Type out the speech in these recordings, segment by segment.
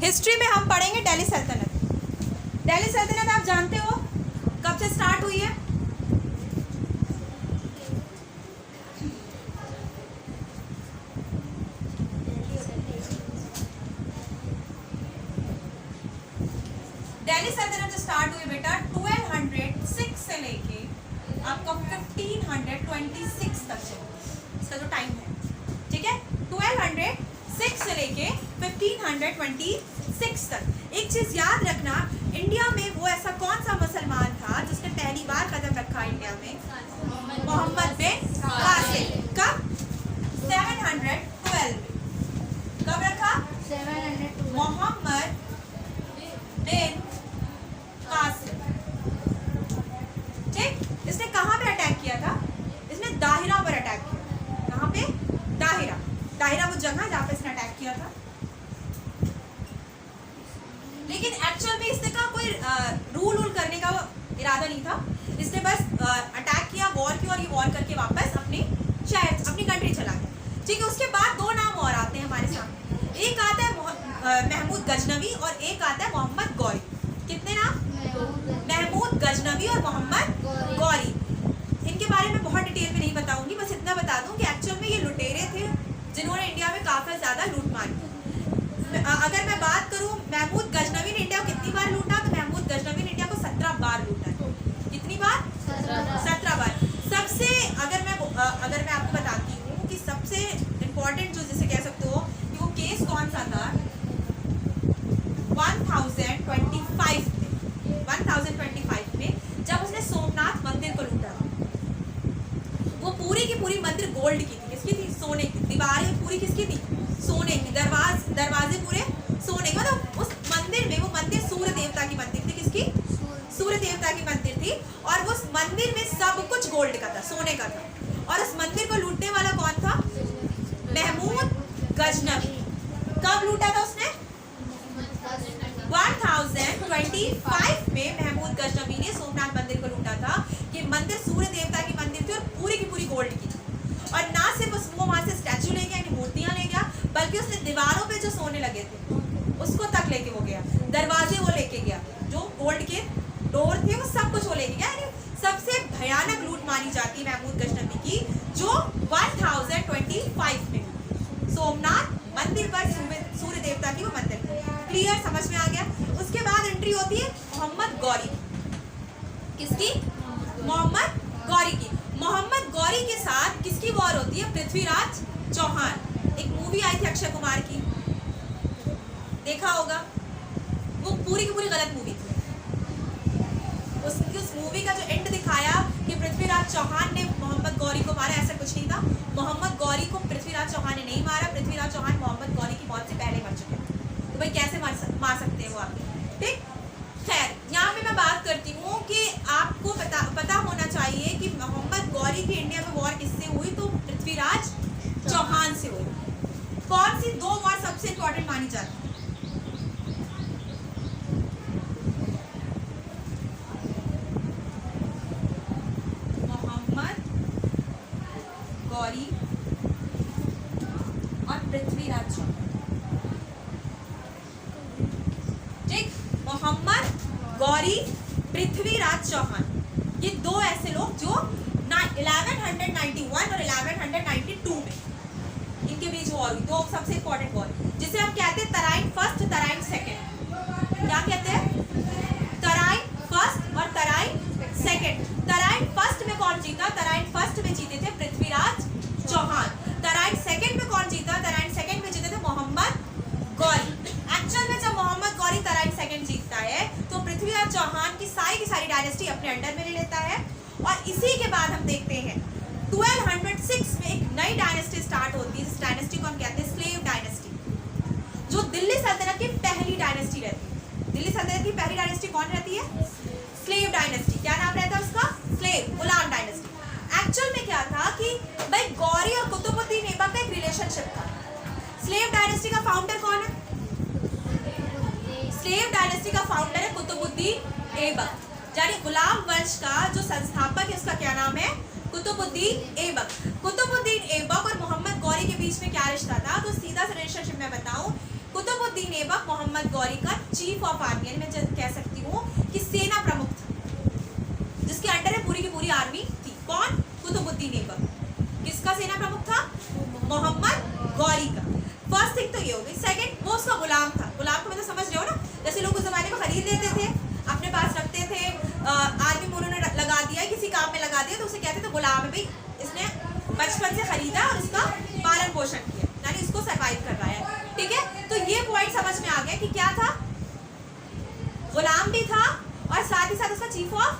History में हम पढ़ेंगे दिल्ली सल्तनत। दिल्ली सल्तनत आप जानते हो कब से स्टार्ट हुई है? दिल्ली सल्तनत स्टार्ट हुई बेटा 1206 से लेके आपका 1526 तक से, इसका जो टाइम है, ठीक है, 1206 से लेके 1526 तक। एक चीज याद रखना, इंडिया में वो ऐसा कौन सा मुसलमान था जिसने पहली बार कदम रखा इंडिया में? मोहम्मद बिन कासिम। कब? 712 में। कब रखा? 712। मोहम्मद बिन कासिम। ठीक, इसने कहाँ पे अटैक किया था? इसने दाहिरा पर अटैक किया। कहाँ पे? दाहिरा। दाहिरा वो जगह जहाँ पे इसने अटैक किया था। लेकिन एक्चुअल में इसने का कोई रूल करने का इरादा नहीं था। इसने बस अटैक किया, वॉर किया और ये वॉर करके वापस अपने शहर, अपनी कंट्री चला गया। ठीक है, उसके बाद दो नाम और आते हैं हमारे सामने। एक आता है महमूद गजनवी और एक आता है मोहम्मद गौरी। कितने नाम? महमूद गजनवी और मोहम्मद गौरी। इनके बारे में बहुत डिटेल में नहीं बताऊंगी, बस इतना बता दूं कि एक्चुअल में ये लुटेरे थे जिन्होंने इंडिया में काफी ज्यादा लूट मारी। अगर मैं बात करूं महमूद गजनवी ने इंडिया को कितनी बार लूटा, तो महमूद गजनवी ने इंडिया को 17 बार लूटा है। कितनी बार? 17 बार। सबसे अगर मैं आपको बताती हूँ कि सबसे इम्पोर्टेंट जो जिसे कह सकते हो कि वो केस कौन सा था, 1025 में जब उसने सोमनाथ मंदिर को लूटा। वो पूरी की पूरी मंदिर गोल्ड की थी। किसकी थी? सोने की। दीवारें पूरी किसकी थी? सोने की। दरवाजे पूरे सोने के। मतलब उस मंदिर में, वो मंदिर सूर्य देवता की मंदिर थी। किसकी? सूर्य देवता की मंदिर थी। और उस मंदिर में सब कुछ गोल्ड का था, सोने का था। और उस मंदिर को लूटने वाला कौन था? महमूद गजनवी। कब लूटा था उसने? 1025 में महमूद गजनवी ने सोमनाथ मंदिर को लूटा था। कि मंदिर सूर्य देवता की मंदिर थी और पूरी की पूरी गोल्ड की थी। और ना सिर्फ वो वहां से स्टैचू ले गया, यानी मूर्तियां ले गया, बल्कि उसने दीवारों पे जो सोने लगे थे उसको तक लेके वो गया। दरवाजे वो लेके गया, जो गोल्ड के डोर थे वो सब कुछ वो लेके गया। यानी सबसे भयानक लूट मानी जाती है महमूद गजनवी की, जो 1025 में सोमनाथ मंदिर पर सूर्य देवता की वो मंदिर थी। क्लियर? समझ में आ गया? उसके बाद एंट्री होती है मोहम्मद गौरी। किसकी? मोहम्मद गौरी की। मोहम्मद गौरी के साथ किसकी वॉर होती है? पृथ्वीराज चौहान। एक मूवी आई थी अक्षय कुमार की, देखा होगा। वो पूरी की पूरी गलत मूवी थी। उस मूवी का जो एंड दिखाया कि पृथ्वीराज चौहान ने मोहम्मद गौरी को मारा, ऐसा कुछ नहीं था। मोहम्मद गौरी को पृथ्वीराज चौहान ने नहीं मारा। पृथ्वीराज चौहान मोहम्मद गौरी की मौत से पहले मर चुके थे। तो भाई कैसे मार सकते हैं वो आपके? ठीक, खैर यहाँ पे मैं बात करती हूँ कि आपको पता होना चाहिए कि मोहम्मद गौरी की इंडिया में वॉर किससे हुई? तो पृथ्वीराज चौहान से हुई। कौन सी दो वॉर सबसे इंपॉर्टेंट मानी जाती है? मोहम्मद गौरी और पृथ्वीराज चौहान। ठीक, मोहम्मद गौरी, पृथ्वीराज चौहान, ये दो ऐसे लोग जो 1191 और 1192 में इनके बीच वॉर हुई। दो सबसे इंपॉर्टेंट वॉर, जिसे हम कहते हैं तराइन फर्स्ट, तराइन सेकंड। क्या कहते हैं? तराइन फर्स्ट और तराइन सेकंड। तराइन फर्स्ट में कौन जीता? तराइन फर्स्ट में जीते थे पृथ्वीराज चौहान। तराइन सेकंड में कौन जीता? तराइन सेकंड में जीते थे मोहम्मद गौरी। एक्चुअल में जब मोहम्मद गौरी तराइन सेकंड जीतता है तो पृथ्वीराज चौहान की सारी डायनेस्टी अपने अंडर में ले लेता है। और इसी के बाद हम देखते हैं 1206 में एक नई डायनेस्टी स्टार्ट होती है। इस डायनेस्टी को हम कहते हैं स्लेव डायनेस्टी, जो दिल्ली सल्तनत की पहली डायनेस्टी रहती है। दिल्ली सल्तनत की पहली डायनेस्टी कौन रहती है? Slave dynasty. क्या नाम रहता है उसका? स्लेव, गुलाम डायनेस्टी। एक्चुअल में क्या था कि भाई गौरी और कुतुबुद्दीन ऐबक का एक रिलेशनशिप था। स्लेव डायनेस्टी का फाउंडर कौन है? स्लेव डायनेस्टी का फाउंडर है कुतुबुद्दीन ऐबक। यानी गुलाम वंश का जो संस्थापक है उसका क्या नाम है? कुतुबुद्दीन ऐबक। कुतुबुद्दीन ऐबक और मोहम्मद गौरी के बीच में क्या रिश्ता था? तो सीधा सा रिलेशनशिप मैं बताऊं, कुतुबुद्दीन कुतुबुद्दीन ऐबक मोहम्मद गौरी का चीफ ऑफ आर्मी, यानी मैं कह सकती हूँ कि सेना प्रमुख था, जिसके अंडर में पूरी की पूरी आर्मी थी। कौन? कुतुबुद्दीन ऐबक। किसका सेना प्रमुख था? मोहम्मद गौरी का। फर्स्ट थिंग तो ये हो गई। सेकंड, वो उसका गुलाम था। गुलाम को मतलब समझ रहे हो ना, जैसे लोग उस जमाने में खरीद लेते थे, अपने पास रखते थे, आर्मी में उन्होंने लगा दिया, किसी काम में लगा दिया, तो उसे कहते थे गुलाम है भाई, इसने बचपन से खरीदा और उसका पालन पोषण किया, यानी इसको सरवाइव कर रहा है। ठीक है, तो ये पॉइंट समझ में आ गया कि क्या था, गुलाम भी था और साथ ही साथ उसका चीफ ऑफ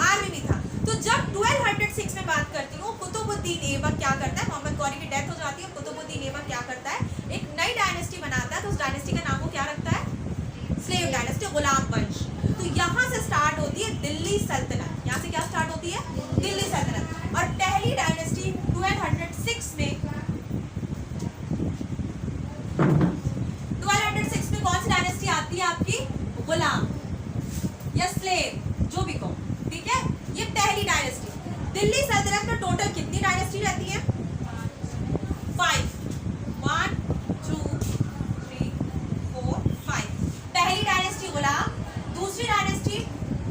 आर्मी भी था। तो जब 1206 में बात करती हूँ, कुतुबुद्दीन ऐबक क्या करता है, मोहम्मद गौरी की डेथ हो जाती है, कुतुबुद्दीन ऐबक क्या करता है, एक नई डायनेस्टी बनाता है। तो उस डायनेस्टी का नाम वो क्या रखता है? स्लेव डायनेस्टी, गुलाम वंश। तो यहाँ से स्टार्ट होती है दिल्ली सल्तनत। यहाँ से क्या स्टार्ट होती है? दिल्ली सल्तनत। और पहली डायनेस्टी 1206 में, 1206 में कौन सी डायनेस्टी आती है आपकी? गुलाम या स्लेव, जो भी कहो। ठीक है, ये पहली डायनेस्टी। दिल्ली सल्तनत में टोटल कितनी डायनेस्टी रहती है? 5। 1 2 3 4 5। पहली डायनेस्टी गुलाम, दूसरी डायनेस्टी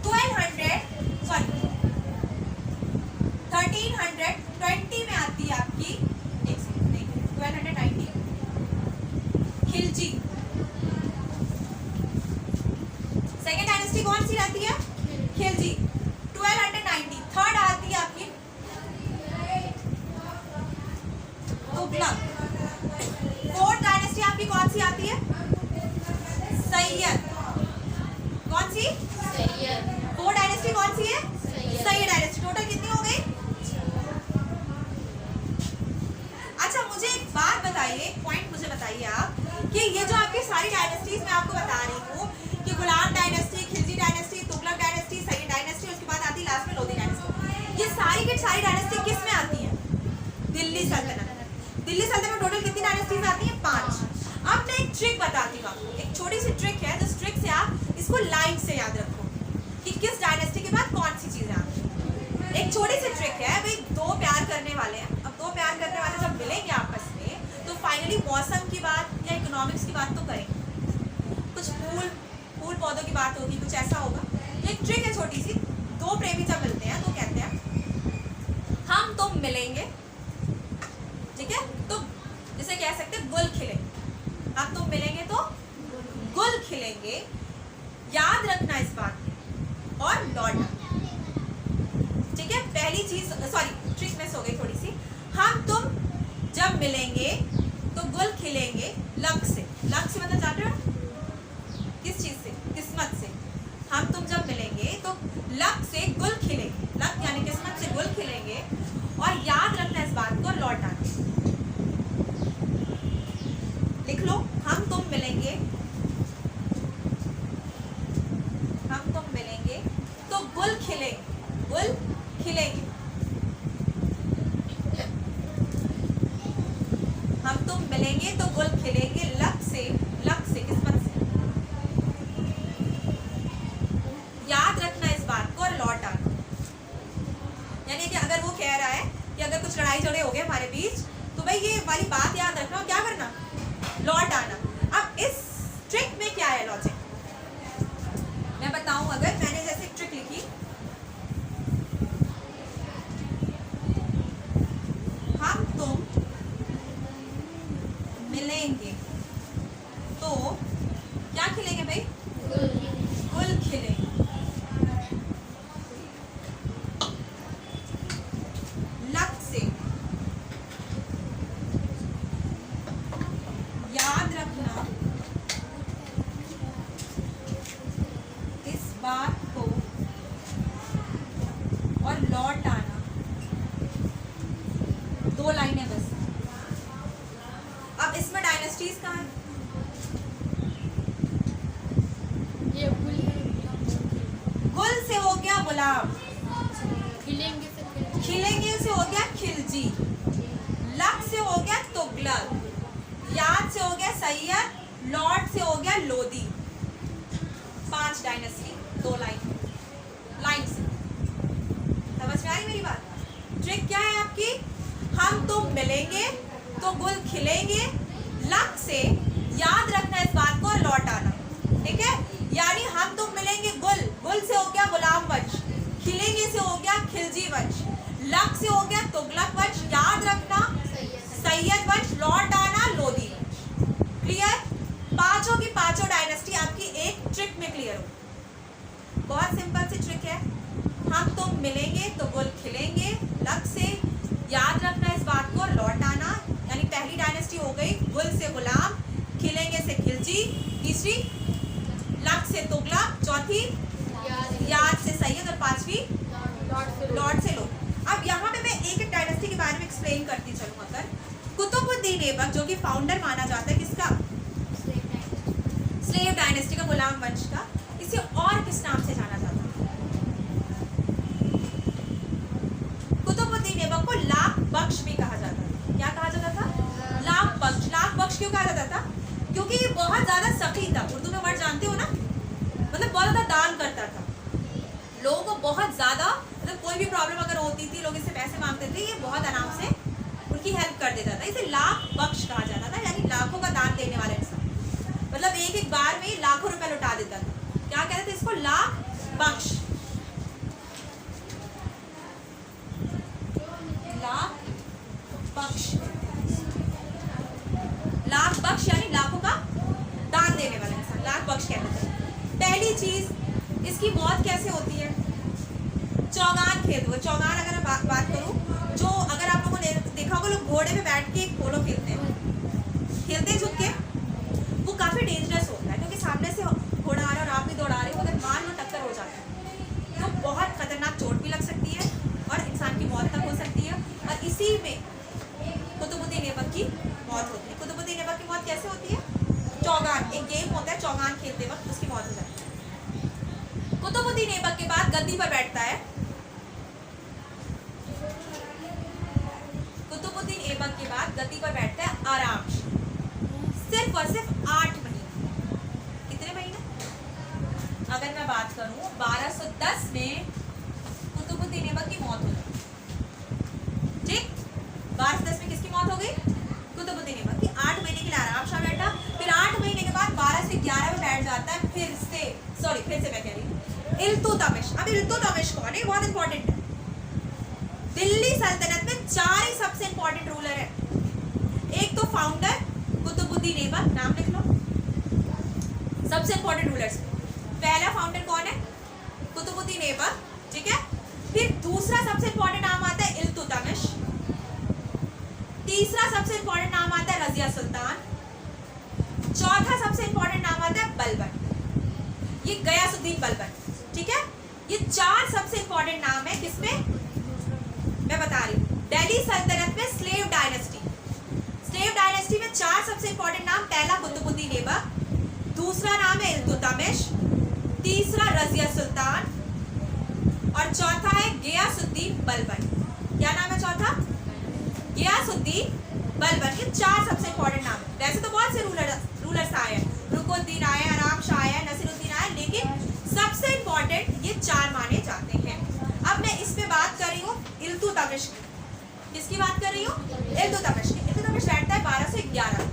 1320 में आती है आपकी, एक सेकंड, नहीं 1290, खिलजी। सेकेंड डायनेस्टी कौन सी रहती है? खिलजी, 1290। थर्ड आती है आपकी तुगलक। फोर्थ डायनेस्टी आपकी कौन सी आती है? सैयद। कौन सी? सैयद। फोर्थ डायनेस्टी कौन सी है? सैयद डायनेस्टी। टोटल कितनी हो गई? अच्छा, मुझे एक बात बताइए, एक पॉइंट मुझे बताइए आप, कि ये जो आपकी सारी डायनेस्टीज मैं आपको बता रही हूँ कि Ghulam dynasty, Khilji dynasty, Tughlaq dynasty, Sayyid dynasty, उसके बाद आती है लास्ट में लोधी डायनेस्टी, ये सारी की सारी डायनेस्टी किस में आती है? दिल्ली सल्तनत। दिल्ली सल्तनत में टोटल कितनी डायनेस्टीज आती हैं? 5। अब मैं एक ट्रिक बताती हूँ आपको, एक छोटी सी ट्रिक है, जिस ट्रिक से आप इसको लाइन से याद रखो कि किस डायनेस्टी के बाद कौन सी चीजें आती हैं। एक छोटी सी ट्रिक है भाई, दो प्यार करने वाले हैं, अब दो प्यार करने वाले जब मिलेंगे आपस में, तो फाइनली मौसम की बात या इकोनॉमिक्स की बात तो करेंगे, कुछ फूल पौधों की बात होगी, कुछ ऐसा होगा। एक ट्रिक है छोटी सी, दो प्रेमी जब मिलते हैं तो कहते हैं हम तुम मिलेंगे, ठीक है, तो जिसे कह सकते हैं गुल खिलेंगे, हम तुम मिलेंगे तो गुल खिलेंगे, याद रखना इस बात में, और लौटना। ठीक है, पहली चीज, सॉरी ट्रिक मिस हो गई थोड़ी सी। हम तुम जब मिलेंगे तो गुल खिलेंगे लक से। लक से मतलब जानते हो किस चीज से? किस्मत से। हम तुम जब मिलेंगे तो लक से गुल खिलेंगे, लक यानी किस्मत से गुल खिलेंगे, और याद रखना इस बात को, लौट आना। लिख लो, हम तुम मिलेंगे, हम तुम मिलेंगे तो गुल खिलेंगे, गुल खिलेंगे, हम तुम मिलेंगे तो गुल खिलेंगे लक से किस्मत से। याद रखना इस बात को, और लौट आना। यानी कि अगर वो कह रहा है कि अगर कुछ लड़ाई झगड़े हो गए हमारे बीच, तो भाई ये वाली बात याद रखना और क्या करना, लौट आना। अब इस ट्रिक में क्या है लॉजिक, मैं बताऊं। अगर मैंने जैसे ट्रिक लिखी, हम तुम मिलेंगे तो क्या खिलेंगे भाई? गुल खिलेंगे। लक से, याद रखना इस बात को, और लौट आना। 2 लाइनें बस। अब इसमें डायनेस्टीज कहाँ है? ये गुल से हो गया गुलाम, खिलेंगे से खिलेंगे से हो गया खिलजी, लक से हो गया तुगलक, याद से हो गया सैयद, लौट से हो गया लोधी। 5 डायनेस्टी, 2 लाइन से। समझ में आई मेरी बात? ट्रिक क्या है आपकी? हम तुम मिलेंगे तो गुल खिलेंगे लक से, याद रखना इस बात को और लौट आना, ठीक है। यानी हम तुम मिलेंगे गुल, गुल से हो गया गुलाम वंश, खिलेंगे से हो गया खिलजी वंश, लक से हो गया तुगलक वंश, याद रखना सैयद वंश, लौट आना लोधी वंश। क्लियर? पांचों की पांचों डायनेस्टी आपकी एक ट्रिक में क्लियर हो। बहुत सिंपल सी ट्रिक है। हम तुम मिलेंगे तो गुल खिलेंगे, लक से, याद रखना इस बात को, लौट आना, यानी पहली डायनेस्टी हो गई गुल से गुलाम, खिलेंगे से खिलजी, तीसरी लक से तुगलक, चौथी याद से सैयद और पांचवी लॉर्ड से लोग। अब यहाँ पे मैं एक एक डायनेस्टी के बारे में एक्सप्लेन करती चलूँ। अगर कुतुबुद्दीन ऐबक जो कि फाउंडर माना जाता है किसका, स्लेव डायनेस्टी का, गुलाम वंश का, इसे और किस नाम से जाना जाता है? कुतुबुद्दीन ऐबक को लाख बख्श भी कहा जाता है। क्या कहा जाता था? लाख बख्श। लाख बख्श क्यों कहा जाता था? क्योंकि ये बहुत ज्यादा सखी था। उर्दू में वर्ड जानते हो ना, मतलब बहुत ज्यादा दान करता था लोगों को, बहुत ज्यादा, मतलब कोई भी प्रॉब्लम अगर होती थी लोग इससे पैसे मांगते थे, ये बहुत आराम से उनकी हेल्प कर देता था। इसे लाख बख्श कहा जाता था, यानी लाखों का दान देने वाला इंसान, मतलब एक एक बार में लाखों रुपए लौटा देता था। क्या कहते थे इसको? लाख बख्श। लाख बख्श, लाख बख्श यानी लाखों का दान देने वाला इंसान, लाख बख्श कहते थे। पहली चीज, इसकी मौत कैसे होती है? चौगान खेलते हुए। चौगान अगर मैं बात करूं, जो अगर आप लोगों ने देखा होगा, लोग घोड़े पे बैठ के पोलो खेलते हैं झुक के, वो काफी डेंजरस होता है क्योंकि सामने से घोड़ा आ रहा है और आप भी दौड़ा रहे हो, अगर मान लो टक्कर हो जाता है तो बहुत खतरनाक चोट भी लग सकती है और इंसान की मौत तक हो सकती है। और इसी में कुतुबुद्दीन ऐबक की मौत होती है। कुतुबुद्दीन ऐबक की मौत कैसे होती है? चौगान, एक गेम होता है, चौगान खेलते वक्त उसकी मौत हो जाती है। कुतुबुद्दीन ऐबक के बाद गद्दी पर बैठता है, कुतुबुद्दीन ऐबक के बाद गद्दी पर बैठता है आराम, सिर्फ और सिर्फ 8 महीने। कितने महीने? अगर मैं बात करूं 1210 में कुतुबुद्दीन ऐबक की मौत हो गई, ठीक। 1210 में किसकी मौत हो गई? कुतुबुद्दीन ऐबक की। 8 महीने के लिए आराम शाह बैठा, फिर 8 महीने के बाद 12 से 11 में बैठ जाता है फिर से मैं कह रही हूँ इल्तुतमिश। अब इल्तुतमिश कौन है? बहुत इंपॉर्टेंट है। दिल्ली सल्तनत में 4 ही सबसे इंपॉर्टेंट रूलर है। एक तो फाउंडर कुतुबुद्दीन ऐबक, नाम लिख लो, सबसे इंपॉर्टेंट रूलर्स। पहला फाउंडर कौन है? कुतुबुद्दीन ऐबक, ठीक है। फिर दूसरा सबसे इंपॉर्टेंट नाम आता है इल्तुतमिश, तीसरा सबसे इंपॉर्टेंट नाम आता है रजिया सुल्तान, चौथा सबसे इंपॉर्टेंट नाम आता है बलबन, ये गयासुद्दीन बलबन, ठीक है। ये 4 सबसे इंपॉर्टेंट नाम है। किसमें? मैं बता रही हूँ, दिल्ली सल्तनत में स्लेव डायनेस्टी, स्लेव डायनेस्टी में 4 सबसे इंपॉर्टेंट नाम। पहला कुतुबुद्दीन ऐबक, दूसरा नाम है इल्तुतमिश, तीसरा रजिया सुल्तान और चौथा है गयासुद्दीन बलबन। क्या नाम है चौथा? गयासुद्दीन बलबन। ये 4 सबसे इंपॉर्टेंट नाम है। वैसे तो बहुत से रूलर्स आए हैं, रुकुद्दीन आए, आराम शाह आए, नसीरुद्दीन आए, लेकिन सबसे इंपॉर्टेंट ये 4 माने जाते हैं। अब मैं इस पे बात कर रही हूँ इल्तुतमिश की। किसकी बात कर रही हूँ? इल्तुतमिश की। इल्तुतमिश बैठता है 1211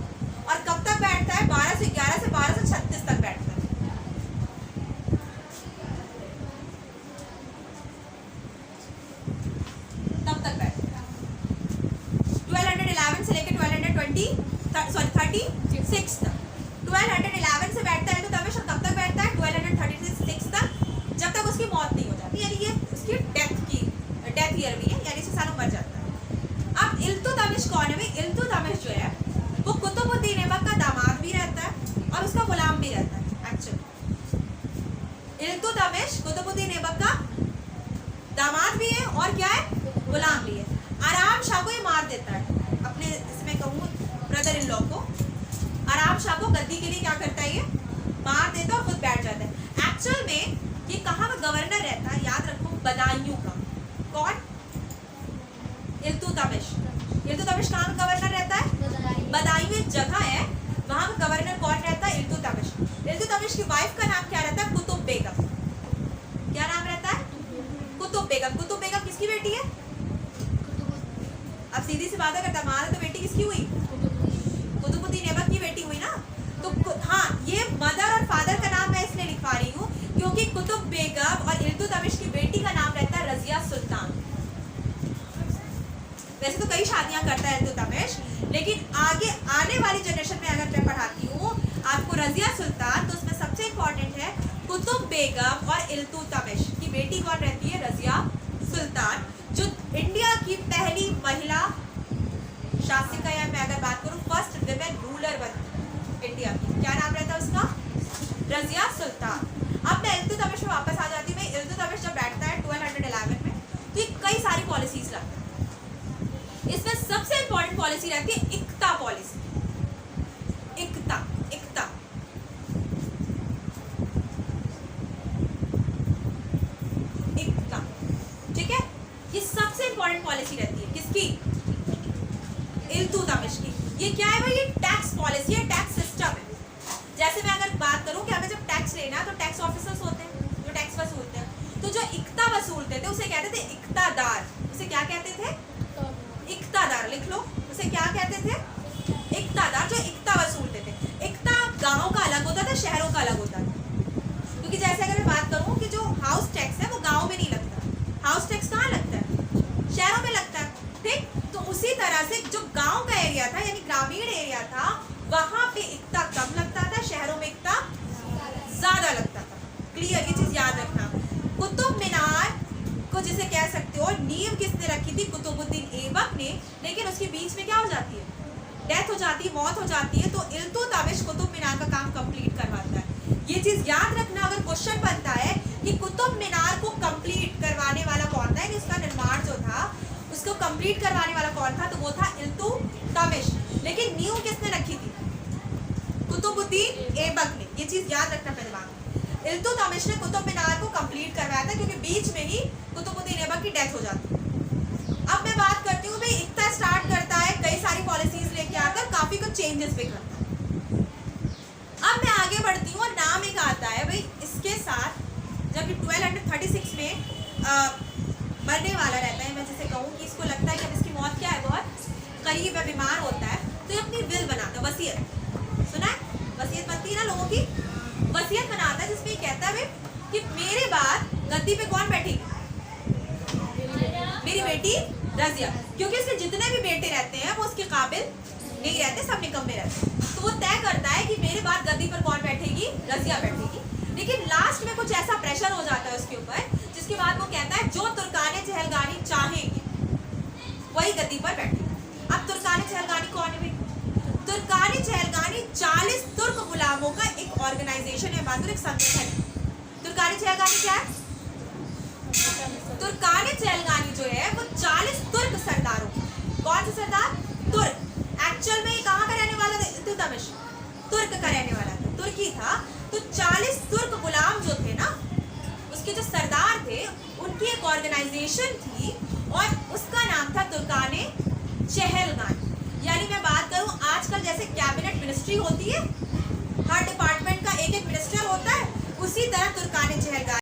और कब तक बैठता है? 1211 से 1236 तक बैठता है। तब तक बैठता है 1211 से लेकर 1236 तक। 1211 से बैठता है इल्तुतमिश और कब तक बैठता है? 1236 तक, जब तक उसकी मौत नहीं हो जाती, यानी ये उसकी डेथ ईयर भी है, यानी 6 सालों मर जाता है। अब इल्तुतमिश कौन है? भाई इल्तुतमिश जो है वो कुतुबुद्दीन ऐबक का दामाद भी रहता है और उसका गुलाम भी रहता है। एक्चुअली इल्तुतमिश कुतुबुद्दीन ऐबक का दामाद भी है और क्या है? गुलाम भी है। आराम शाह को ये मार देता है, अपने इसमें कहूँ ब्रदर इन लॉ को, आराम शाह को गद्दी के लिए क्या करता है? ये मार देता है और खुद बैठ जाता है। एक्चुअल में ये कहाँ का गवर्नर रहता है? याद रखो, बदायूं का। कौन? इल्तुतमिश। इल्तुतमिश कहाँ का गवर्नर रहता है? बदायूं एक जगह है, वहाँ का गवर्नर कौन रहता है? इल्तुतमिश। इल्तुतमिश की वाइफ का नाम क्या रहता है? कुतुब बेगम। क्या नाम रहता है? कुतुब बेगम। कुतुब बेगम किसकी बेटी है? अब सीधी सी बात है, अगर दामाद है तो बेटी किसकी हुई? कुतुबुद्दीन ऐबक की बेटी हुई ना। करता है इल्तुतमिश, लेकिन आगे आने वाली जनरेशन में अगर मैं पढ़ाती हूँ आपको रजिया सुल्तान, तो उसमें सबसे इंपॉर्टेंट है कुतुब बेगम और इल्तुतमिश की बेटी कौन रहती है, रजिया सुल्तान, जो इंडिया की पहली महिला शासिका, या मैं अगर बात करूँ फर्स्ट विमेन रूलर बनी इंडिया की, क्या नाम रहता है उसका, रजिया सुल्तान। अब मैं इल्तुतमिश में वापस आ जाती हूँ। इल्तुतमिश जब बैठता है 1211 में, तो ये कई सारी पॉलिसीज लाता है। इसमें सबसे इंपॉर्टेंट पॉलिसी रहती है इक्ता पॉलिसी। इक्ता इक्ता इक्ता, ठीक है, ये सबसे इंपॉर्टेंट पॉलिसी रहती है किसकी, इल्तुतमिश की। ये क्या है भाई, ये टैक्स पॉलिसी है, टैक्स सिस्टम है। जैसे मैं अगर बात करूं कि हमें जब टैक्स लेना है तो टैक्स ऑफिसर्स होते हैं जो टैक्स वसूलते हैं, तो जो इक्ता वसूलते थे उसे कहते थे इक्तादार। उसे क्या कहते थे, इक्तादार, लिख लो, उसे क्या कहते थे, इक्तादार, जो इक्ता वसूलते थे। इक्ता गांव का अलग होता था, शहरों का अलग होता था, क्योंकि जैसे अगर मैं बात करूं कि जो हाउस टैक्स है वो गाँव में नहीं लगता, हाउस टैक्स कहाँ लगता है, शहरों में लगता है, ठीक। तो उसी तरह से जो गांव का एरिया था यानी ग्रामीण एरिया था, वहां पे इक्ता कम लगता था, शहरों में इक्ता ज्यादा लगता था। क्लियर, ये चीज याद रखना। कुतुब मीनार को जिसे कह सकते हो नींव किसने रखी थी, कुतुबुद्दीन ऐबक ने, लेकिन उसके बीच में क्या हो जाती है, डेथ हो जाती है, मौत हो जाती है, तो इल्तुतमिश कुतुब मीनार का काम कंप्लीट करवाता है। ये चीज याद रखना, अगर क्वेश्चन बनता है कि कुतुब मीनार को कंप्लीट करवाने वाला कौन था, इसका निर्माण जो था उसको कंप्लीट करवाने वाला कौन था, तो वो था इल्तुतमिश। लेकिन नींव किसने रखी थी, कुतुबुद्दीन ऐबक ने। ये चीज याद रखना अपने दिमाग में। इल्तुतमिश ने कुतुब मीनार को कंप्लीट करवाया था, क्योंकि बीच में ही कुतुबुद्दीन ऐबक की डेथ हो जाती है। अब मैं बात करती हूँ भाई, इक्ता स्टार्ट करता है कई सारी पॉलिसीज लेके आकर, काफी कुछ चेंजेस भी करता है। अब मैं आगे बढ़ती हूँ और नाम एक आता है भाई इसके साथ, जब 1236 में मरने वाला रहता है, मैं जैसे कहूँ कि इसको लगता है कि अब इसकी मौत क्या है, बहुत करीब है, बीमार होता है, तो ये अपनी विल बनाता है, वसीयत, सुना है, वसीयत बनती है ना लोगों की, वसीयत बनाता है जिसमें ये कहता है कि मेरे बाद गद्दी पे कौन बैठेगी, मेरी बेटी रजिया, क्योंकि उसके जितने भी बेटे रहते हैं वो उसके काबिल नहीं रहते, सब निकम्मे रहते हैं, तो वो तय करता है कि मेरे बाद गद्दी पर कौन बैठेगी, रजिया बैठेगी। लेकिन लास्ट में कुछ ऐसा प्रेशर हो जाता है उसके ऊपर, जिसके बाद वो कहता है जो तुर्काने चहलगानी चाहेंगी वही गद्दी पर बैठेगी। अब तुर्काने चहलगानी कौन है भाई, तुर्काने चहलगानी 40 तुर्क गुलामों का एक ऑर्गेनाइजेशन है, एक संगठन है। तुर्काने चहलगानी क्या है, तुर्काने चहलगानी जो है वो 40 तुर्क सरदारों, कौन से सरदार, तुर्क। एक्चुअल में ये कहाँ का रहने वाला था, इल्तुतमिश तुर्क का रहने वाला था, तुर्की था। तो 40 तुर्क गुलाम जो थे ना, उसके जो सरदार थे, उनकी एक ऑर्गेनाइजेशन थी और उसका नाम था तुर्काने चहलगानी। यानी मैं बात करूं आजकल जैसे कैबिनेट मिनिस्ट्री होती है, हर डिपार्टमेंट का एक एक मिनिस्टर होता है, उसी तरह तुर्काने चहलगानी